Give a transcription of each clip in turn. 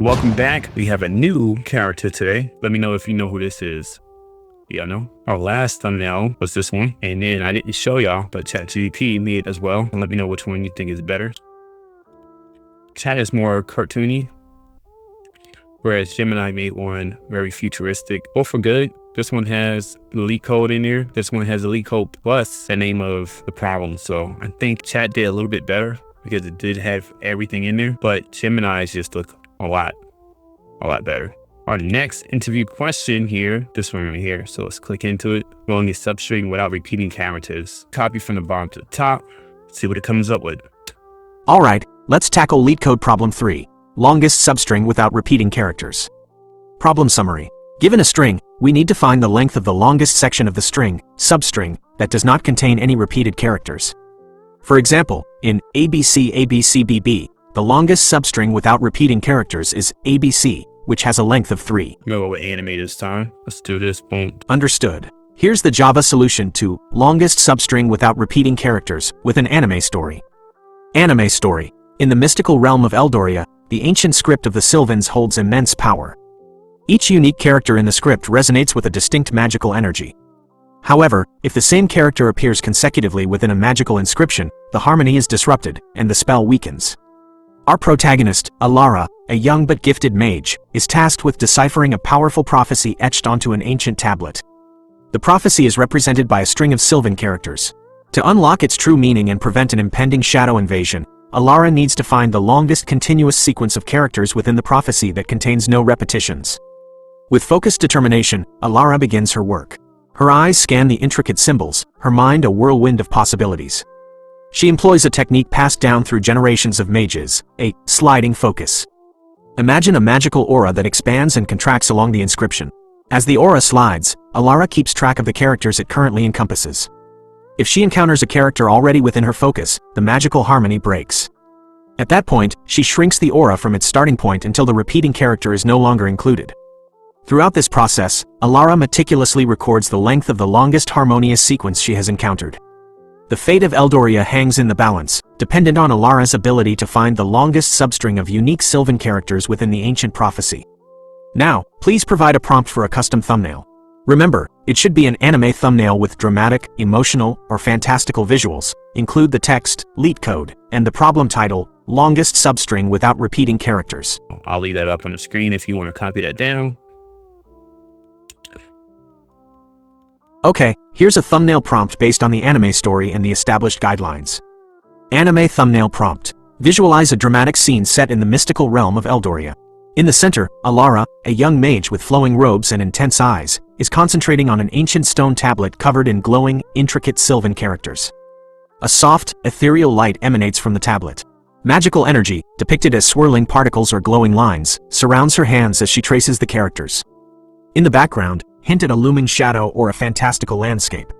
Welcome back. We have a new character today. Let me know if you know who this is. Yeah, I know. Our last thumbnail was this one, and then I didn't show y'all, but ChatGPT made it as well. And let me know which one you think is better. Chat is more cartoony, whereas Gemini made one very futuristic. Both are good. This one has the LeetCode in there. This one has the LeetCode plus the name of the problem. So I think Chat did a little bit better because it did have everything in there, but Gemini's just look a lot better. Our next interview question here, this one right here. So let's click into it. Longest substring without repeating characters. Copy from the bottom to the top. See what it comes up with. All right, let's tackle LeetCode problem 3. Longest substring without repeating characters. Problem summary. Given a string, we need to find the length of the longest section of the string, substring, that does not contain any repeated characters. For example, in ABCABCBB, the longest substring without repeating characters is ABC, which has a length of 3. Go with animate this time. Let's do this. Boom. Understood. Here's the Java solution to longest substring without repeating characters with an anime story. Anime story. In the mystical realm of Eldoria, the ancient script of the Sylvans holds immense power. Each unique character in the script resonates with a distinct magical energy. However, if the same character appears consecutively within a magical inscription, the harmony is disrupted, and the spell weakens. Our protagonist, Alara, a young but gifted mage, is tasked with deciphering a powerful prophecy etched onto an ancient tablet. The prophecy is represented by a string of Sylvan characters. To unlock its true meaning and prevent an impending shadow invasion, Alara needs to find the longest continuous sequence of characters within the prophecy that contains no repetitions. With focused determination, Alara begins her work. Her eyes scan the intricate symbols, her mind a whirlwind of possibilities. She employs a technique passed down through generations of mages, a sliding focus. Imagine a magical aura that expands and contracts along the inscription. As the aura slides, Alara keeps track of the characters it currently encompasses. If she encounters a character already within her focus, the magical harmony breaks. At that point, she shrinks the aura from its starting point until the repeating character is no longer included. Throughout this process, Alara meticulously records the length of the longest harmonious sequence she has encountered. The fate of Eldoria hangs in the balance, dependent on Alara's ability to find the longest substring of unique Sylvan characters within the ancient prophecy. Now, please provide a prompt for a custom thumbnail. Remember, it should be an anime thumbnail with dramatic, emotional, or fantastical visuals. Include the text, LeetCode, and the problem title, longest substring without repeating characters. I'll leave that up on the screen if you want to copy that down. Okay, here's a thumbnail prompt based on the anime story and the established guidelines. Anime thumbnail prompt. Visualize a dramatic scene set in the mystical realm of Eldoria. In the center, Alara, a young mage with flowing robes and intense eyes, is concentrating on an ancient stone tablet covered in glowing, intricate Sylvan characters. A soft, ethereal light emanates from the tablet. Magical energy, depicted as swirling particles or glowing lines, surrounds her hands as she traces the characters. In the background, hint at a looming shadow or a fantastical landscape.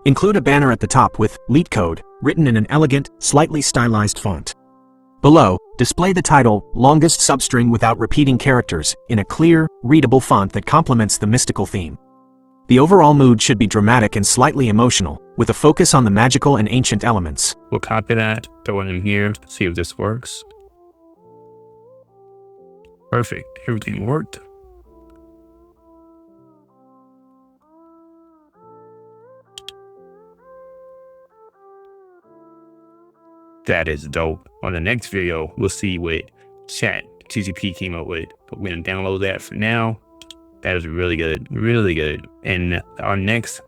Include a banner at the top with LeetCode, written in an elegant, slightly stylized font. Below, display the title, Longest Substring Without Repeating Characters, in a clear, readable font that complements the mystical theme. The overall mood should be dramatic and slightly emotional, with a focus on the magical and ancient elements. We'll copy that, throw it in here, see if this works. Perfect, everything worked. That is dope. On the next video, we'll see what ChatGPT came up with. But we're gonna download that for now. That is really good, really good. And our next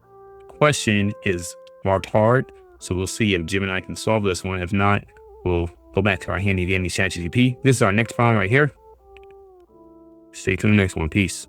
question is marked hard. So we'll see if Gemini can solve this one. If not, we'll go back to our handy dandy ChatGPT. This is our next problem right here. Stay tuned to the next one. Peace.